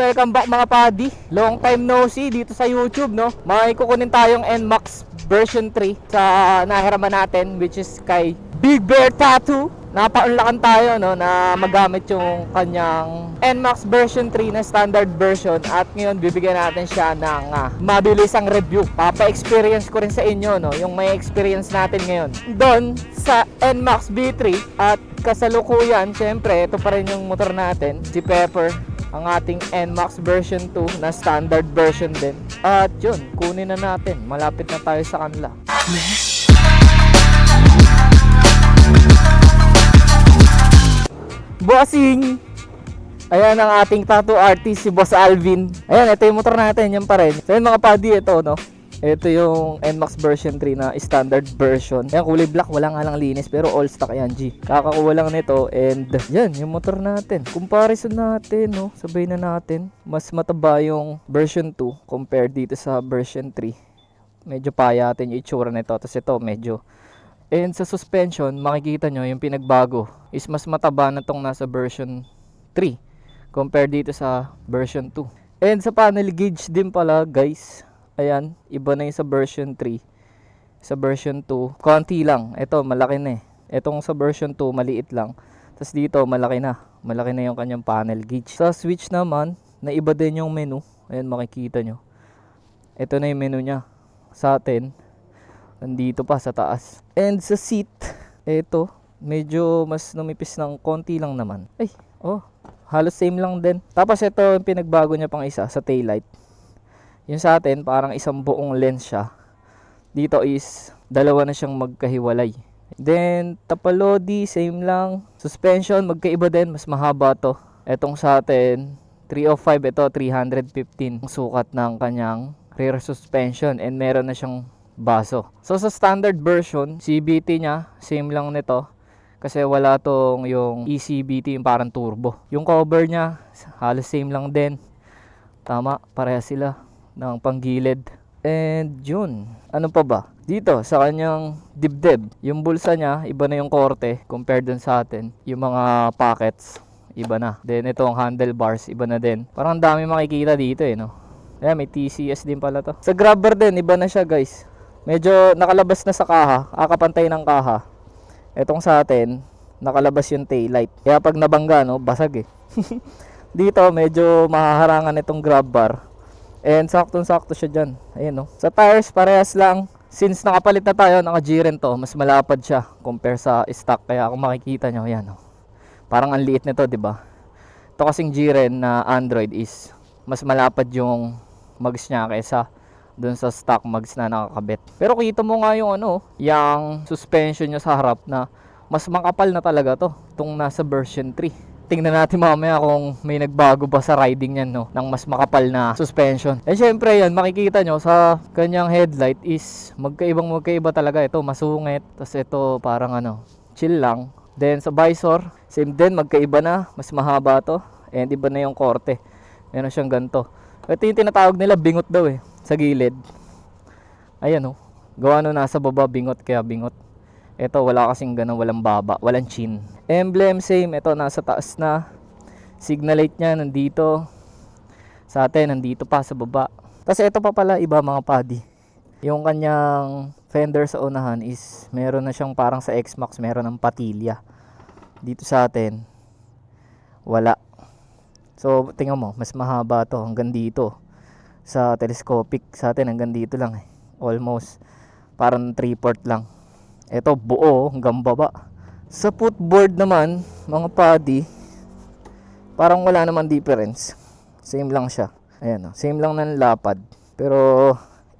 welcome back mga padi. Long time no see dito sa YouTube, no? May kukunin tayong NMAX version 3 sa nahiraman natin, which is kay Big Bear Tattoo. Napaunlakan tayo, no, na magamit yung kanyang NMAX version 3 na standard version. At ngayon bibigyan natin siya ng mabilisang review. Papa-experience ko rin sa inyo, no, yung may experience natin ngayon doon sa NMAX V3. At kasalukuyan, syempre ito pa rin yung motor natin, si Pepper, ang ating NMAX version 2 na standard version din. At yun, kunin na natin. Malapit na tayo sa kanila. Bossing! Ayan ang ating tattoo artist, si Boss Alvin. Ayan, ito yung motor natin, yan pa rin. So yun mga padi, ito, no? Ito yung NMAX version 3 na standard version. Ayan, kulay black, wala nga lang linis, pero all stock yan, G. Kakakuha lang nito, and yan, yung motor natin. Comparison natin, no? Sabay na natin. Mas mataba yung version 2 compared dito sa version 3. Medyo payatin yung itsura nito. Tapos ito, medyo... And sa suspension, makikita nyo yung pinagbago is mas mataba na tong nasa version 3 compared dito sa version 2. And sa panel gauge din pala, guys. Ayan, iba na yung sa version 3. Sa version 2, konti lang. Ito, malaki na eh. Itong sa version 2, maliit lang. Tapos dito, malaki na. Malaki na yung kanyang panel gauge. Sa switch naman, na iba din yung menu. Ayan, makikita nyo. Ito na yung menu nya. Sa atin, nandito pa sa taas. And sa seat, ito, medyo mas numipis ng konti lang naman. Ay, oh, halos same lang din. Tapos ito, yung pinagbago niya pang isa sa taillight. Yung sa atin, parang isang buong lens siya. Dito is, dalawa na siyang magkahiwalay. Then, tapalodi, same lang. Suspension, magkaiba din, mas mahaba to. Etong sa atin, 305, ito 315. Ang sukat ng kanyang rear suspension. And meron na siyang baso. So sa standard version, CVT niya, same lang nito. Kasi wala tong yung ECVT, yung parang turbo. Yung cover niya, halos same lang din. Tama, pareha sila ng panggilid. And yun, ano pa ba? Dito, sa kanyang dibdib, yung bulsa niya, iba na yung korte compared dun sa atin. Yung mga pockets, iba na. Then itong handlebars, iba na din. Parang dami makikita dito eh, no? Ayan, may TCS din pala to. Sa grabber din, iba na siya, guys. Medyo nakalabas na sa kaha, kakapantay ng kaha. Etong sa atin, nakalabas yung taillight. Kaya pag nabangga, no, basag eh. Dito, medyo mahaharangan itong grab bar. And saktong-sakto siya dyan. Ayan, no. Sa tires, parehas lang. Since nakapalit na tayo, naka-G-Ren to, mas malapad siya compare sa stock. Kaya kung makikita nyo, ayan, no. Parang ang liit nito, di ba? Ito kasing G-Ren na Android is mas malapad yung mags niya kaysa doon sa stock mags na nakakabit. Pero kita mo nga yung ano, yung suspension niya sa harap na mas makapal na talaga to, itong nasa version 3. Tingnan natin mamaya kung may nagbago ba sa riding niyan, no, ng mas makapal na suspension. Eh syempre yan, makikita nyo sa kanyang headlight is magkaiba talaga. Ito masungit, tapos ito parang ano, chill lang. Then sa visor, same din, magkaiba na, mas mahaba to, and iba na yung korte. Meron siyang ganito. Ito yung tinatawag nila bingot daw eh, sa gilid. Ayan oh, gawa no nasa baba bingot, kaya bingot. Ito wala kasing ganun, walang baba, walang chin. Emblem same, ito nasa taas na. Signal light nya nandito. Sa atin nandito pa sa baba. Kasi ito pa pala iba mga padi. Yung kanyang fender sa unahan is meron na siyang parang sa X-Max, meron ng patilya. Dito sa atin wala. So tingnan mo, mas mahaba to hanggang dito. Sa telescopic sa atin hanggang dito lang eh. Almost parang 3/4 lang. Ito buo hanggang baba. Sa footboard naman, mga padi, parang wala naman difference. Same lang siya. Ayan, same lang ng lapad. Pero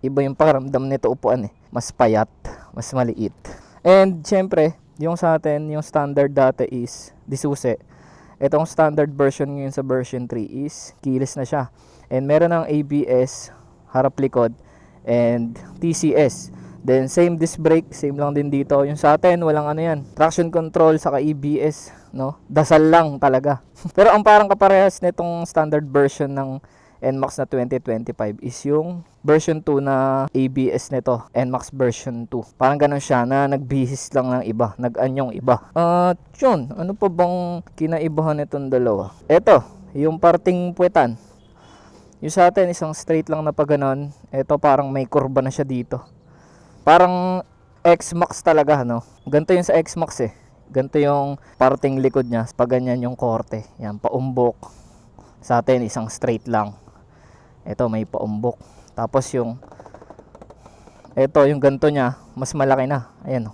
iba yung pakiramdam nito upuan eh. Mas payat, mas maliit. And syempre, yung sa atin, yung standard data is disuse. Itong standard version ngayon sa version 3 is keyless na siya. And meron ng ABS, harap likod, and TCS. Then same disc brake, same lang din dito. Yung sa atin, walang ano yan, traction control saka ABS, no? Dasal lang talaga. Pero ang parang kaparehas nitong standard version ng NMAX na 2025 is yung version 2 na ABS nito, NMAX version 2. Parang ganun siya na nagbihis lang ng iba, nag-anyong iba. At yun, ano pa bang kinaibahan nitong dalawa? Eto, yung parting puwetan. Yung sa atin, isang straight lang na pa ganon. Ito parang may kurba na siya dito. Parang X-Max talaga, no? Ganito yung sa X-Max eh. Ganito yung parting likod niya. Pag ganyan yung korte. Yan, paumbok. Sa atin, isang straight lang. Ito, may paumbok. Tapos yung ito, yung ganito niya, mas malaki na. Ayan.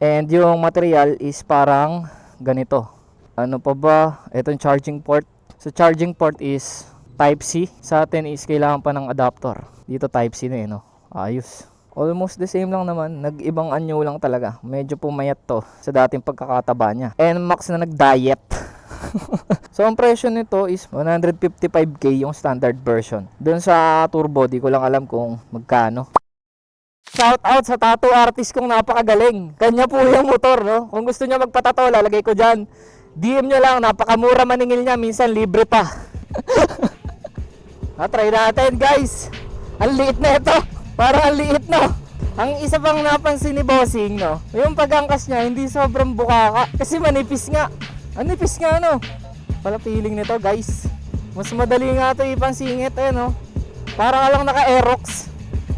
And yung material is parang ganito. Ano pa ba? Ito yung charging port. So charging port is Type-C. Sa atin is kailangan pa ng adapter. Dito Type-C na eh, no? Ayos. Almost the same lang naman. Nag-ibang anyo lang talaga. Medyo pumayat to sa dating pagkakataba niya. NMAX na nag-diet. So ang presyo nito is 155k yung standard version. Doon sa turbo, di ko lang alam kung magkano. Shout out sa tattoo artist kong napakagaling. Kanya po yung motor, no? Kung gusto niya magpatato, lalagay ko dyan. DM nyo lang, napakamura maningil niya. Minsan libre pa. Try natin guys. Ang liit na ito. Parang ang liit, no? Ang isa pang napansin ni Bossing, no? Yung pag-angkas niya, hindi sobrang bukaka. Kasi manipis nga. Ang nipis nga, no? Pala feeling nito guys. Mas madali nga ito ipansingit, eh, no? Parang lang naka-Aerox.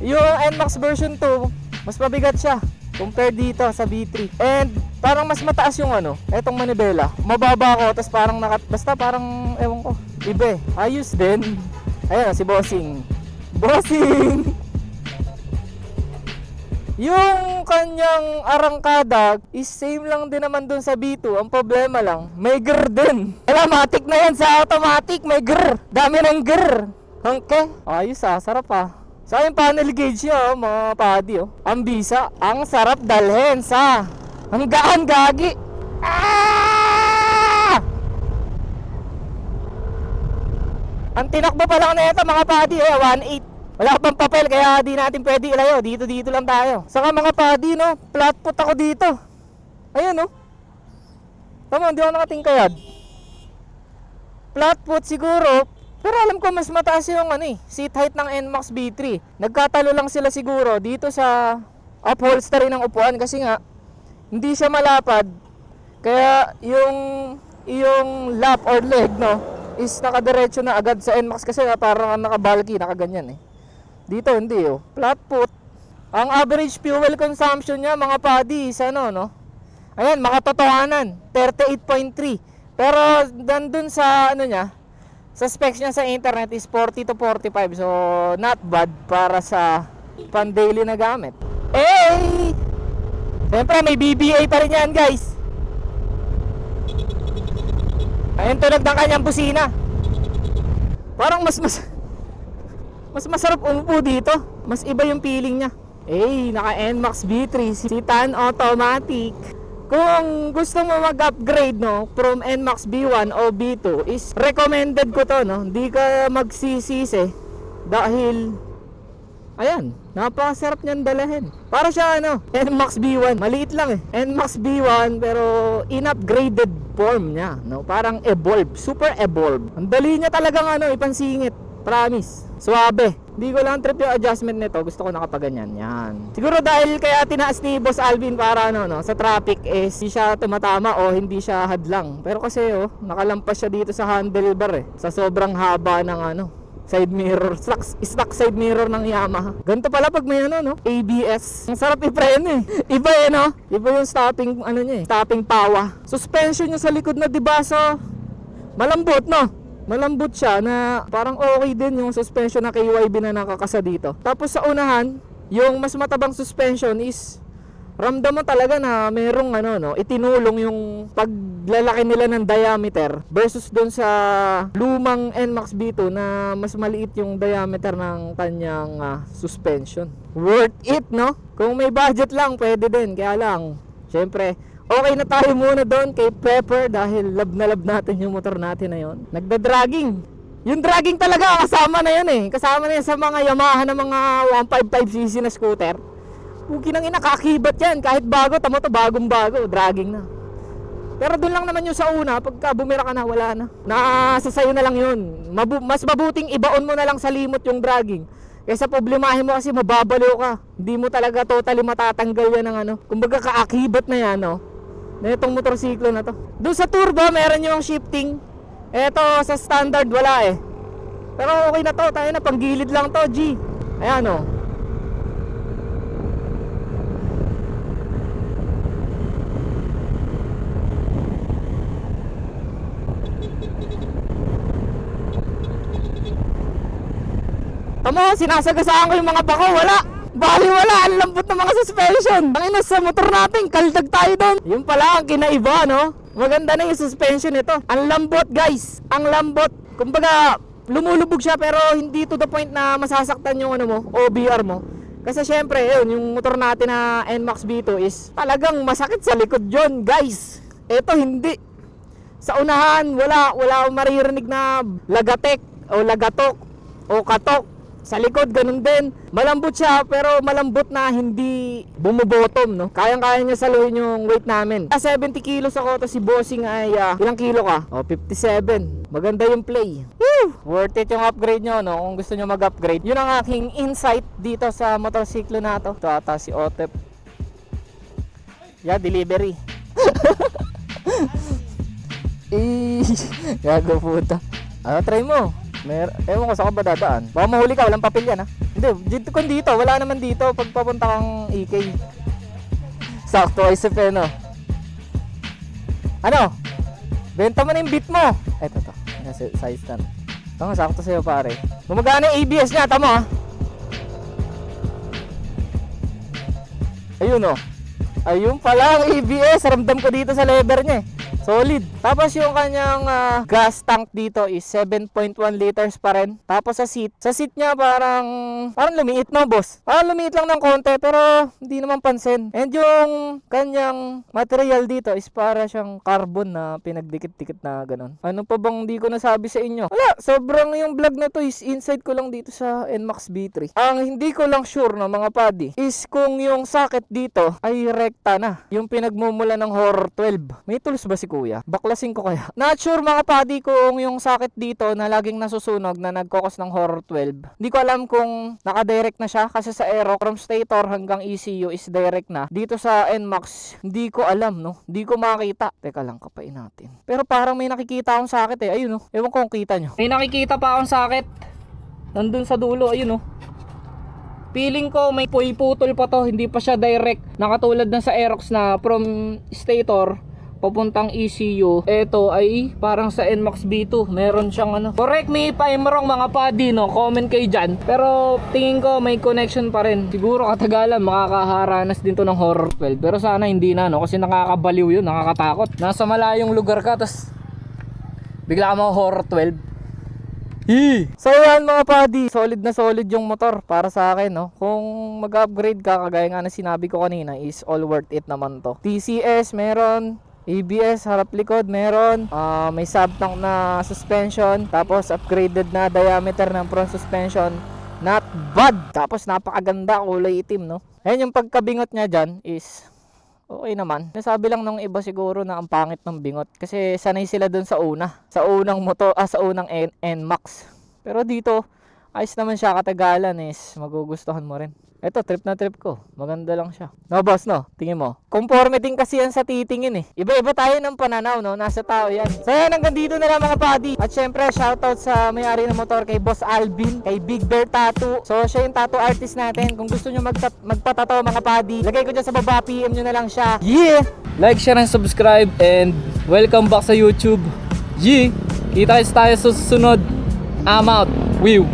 Yung NMAX version 2, mas mabigat siya compare dito sa V3. And parang mas mataas yung ano, etong manibela. Mababa ko, tapos parang basta parang ewan ko, iba eh. Ayos din. Ayan si Bossing. Bossing! Yung kanyang arangkada is same lang din naman dun sa B2. Ang problema lang, may grr din. Automatic na yan sa automatic, may grr. Dami ng grr. Okay? Ayos sarap Sa yung panel gauge niya, mga padi, ang bisa, ang sarap dalhin sa hanggaan gagi. Ang tinakbo pa lang na ito, mga padi, 1.8. Wala pang papel, kaya di natin pwede ilayo. Dito lang tayo. Saka mga padi, no, flat foot ako dito. Ayun, no. Tama, hindi ako nakatingkayad. Flat foot siguro. Pero alam ko mas mataas yung seat height ng NMAX B3. Nagkatalo lang sila siguro dito sa upholstery ng upuan kasi nga hindi siya malapad. Kaya yung lap or leg, no, is nakadiretso na agad sa NMAX kasi parang nakabalki, nakaganyan eh. Dito hindi flat foot. Ang average fuel consumption niya, mga padi, is no? Ayan, makatotohanan, 38.3. Pero nandun sa niya, sa specs niya sa internet is 40 to 45. So, not bad para sa pan-daily na gamit. Siyempre, may BBA pa rin yan, guys. Ayun, tunog ng kanyang busina. Parang mas masarap umupo dito. Mas iba yung feeling niya. Naka NMAX B3, Citan Automatic. Kung gusto mo mag-upgrade, no, from NMAX B1 o B2 is recommended ko to, no. Hindi ka magsisisi dahil ayan, napakasarap niyan dalahin. Para siya NMAX B1, maliit lang eh. NMAX B1 pero in-upgraded form niya, no. Parang evolve, super evolve. Ang dali niya talagang ipansingit. Promise. Suabe. Hindi ko lang trip yung adjustment nito. Gusto ko nakapaganyan. Yan. Siguro dahil kaya tinaas ni Boss Alvin para sa traffic hindi siya tumatama o hindi siya hadlang. Pero kasi nakalampas siya dito sa handlebar eh. Sa sobrang haba ng side mirror. Stock side mirror ng Yamaha. Ganito pala pag may ABS. Ang sarap i-preno eh. Iba Iba yung stopping niya eh. Stopping power. Suspension niya sa likod na so malambot malambot siya na parang okay din yung suspension na KYB na nakakasa dito. Tapos sa unahan, yung mas matabang suspension is ramdam mo talaga na merong itinulong yung paglalaki nila ng diameter versus doon sa lumang NMAX B2 na mas maliit yung diameter ng kanyang suspension. Worth it, no? Kung may budget lang, pwede din. Kaya lang, syempre, okay na tayo muna doon kay Pepper dahil love na love natin yung motor natin na yun. Nagda-dragging. Yung dragging talaga kasama na yun eh. Kasama na yun sa mga Yamaha na mga 155cc na scooter. Pugi nang inakakibat yan. Kahit bago, tamo to bagong bago. Dragging na. Pero doon lang naman yung sa una. Pagka bumira ka na, wala na. Nasa sayo na lang yun. Mas mabuting ibaon mo na lang sa limot yung dragging. Kaysa problemahin mo kasi mababaliw ka. Hindi mo talaga totally matatanggal yan ng kumbaga kaakibat na yan na itong motorsiklo na to. Doon sa turbo meron yung shifting. Eto sa standard wala eh. Pero okay na to, tayo na, panggilid lang to, G. Ayan o. Tamo, sinasagasaan ko yung mga bako, wala. Bali wala, ang lambot ng mga suspension. Ang ina sa motor natin, kaldag tayo doon. Yung pala ang kinaiba, no? Maganda na yung suspension nito. Ang lambot, guys. Ang lambot. Kumbaga, lumulubog siya pero hindi to the point na masasaktan yung ano mo, OBR mo. Kasi syempre, yun, yung motor natin na NMAX B2 is talagang masakit sa likod yun, guys. Ito hindi. Sa unahan, wala akong maririnig na lagatek o lagatok o katok. Sa likod, ganun din. Malambot siya, pero malambot na hindi bumubottom, no? Kayang-kaya niya saluhin yung weight namin. 70 kilos ako, to si Bossing ay, ilang kilo ka? 57. Maganda yung play. Woo! Worth it yung upgrade nyo, no? Kung gusto nyo mag-upgrade. Yun ang aking insight dito sa motorsiklo na to. Ito ata si Otep. Yeah, delivery. Gago puta. Ano, try mo. Ewan ko saan ka ba dadaan. Baka mahuli ka, walang papel yan ha. Hindi, kung dito, wala naman dito pag papunta kang EK. Sakto, isip eh no. Ano? Benta mo na yung beat mo. Eto to, side stand. Ito nga, sakto sa'yo pare. Gumagana yung ABS niya, tama ha. Ayun o. Ayun pala ang ABS, ramdam ko dito sa lever niya eh. Solid. Tapos yung kanyang gas tank dito is 7.1 liters pa rin. Tapos sa seat niya parang lumiit no boss. Parang lumiit lang ng konti pero hindi naman pansin. And yung kanyang material dito is para siyang carbon na pinagdikit-dikit na ganun. Ano pa bang hindi ko nasabi sa inyo? Wala, sobrang yung vlog na to is inside ko lang dito sa NMAX B3. Ang hindi ko lang sure no mga buddy is kung yung socket dito ay rekta na. Yung pinagmumula ng Horror 12. May tools ba si kuya? Baklasin ko kaya. Not sure mga buddy kung yung socket dito na laging nasusunog na nagkokos ng Horror 12. Hindi ko alam kung naka-direct na siya kasi sa Aero from stator hanggang ECU is direct na. Dito sa NMAX, hindi ko alam no. Hindi ko makita. Teka lang, kapain natin. Pero parang may nakikita akong socket eh. Ayun no. Ewan ko kung kita nyo. May nakikita pa akong socket. Nandun sa dulo. Ayun no. Feeling ko may putol pa to. Hindi pa siya direct. Nakatulad na sa Aerox na from stator papuntang ECU. Ito ay parang sa NMAX B2 meron siyang ano. Correct me if I'm wrong mga buddy no. Comment kayo dyan. Pero tingin ko may connection pa rin. Siguro katagalan makakaharanas din to ng Horror 12. Pero sana hindi na no. Kasi nakakabaliw yun. Nakakatakot. Nasa malayong lugar ka tapos bigla ka mga Horror 12. So yan mga buddy, solid na solid yung motor para sa akin no. Kung mag-upgrade ka, kagaya nga na sinabi ko kanina, is all worth it naman to. TCS meron, ABS harap likod meron, may sub-tank na suspension, tapos upgraded na diameter ng front suspension. Not bad. Tapos napakaganda, kulay itim no. Ayan yung pagkabingot niya dyan is okay naman. Nasabi lang ng iba siguro na ang pangit ng bingot kasi sanay sila dun sa unang motor, sa unang NMAX. Pero dito ayos naman siya, katagalan is magugustuhan mo rin. Ito, trip na trip ko. Maganda lang siya. No boss no, tingin mo. Conforme din kasi yan sa titingin eh. Iba-iba tayo ng pananaw no, nasa tao yan. So yan, hanggang dito na lang mga buddy. At syempre shoutout sa may-ari ng motor kay Boss Alvin, kay Big Bear Tattoo. So siya yung tattoo artist natin. Kung gusto nyo magpatato mga buddy, lagay ko dyan sa baba, PM nyo na lang siya. Yeah! Like, share, and subscribe, and welcome back sa YouTube. Yeah! Kita tayo sa susunod. I'm out. Whew.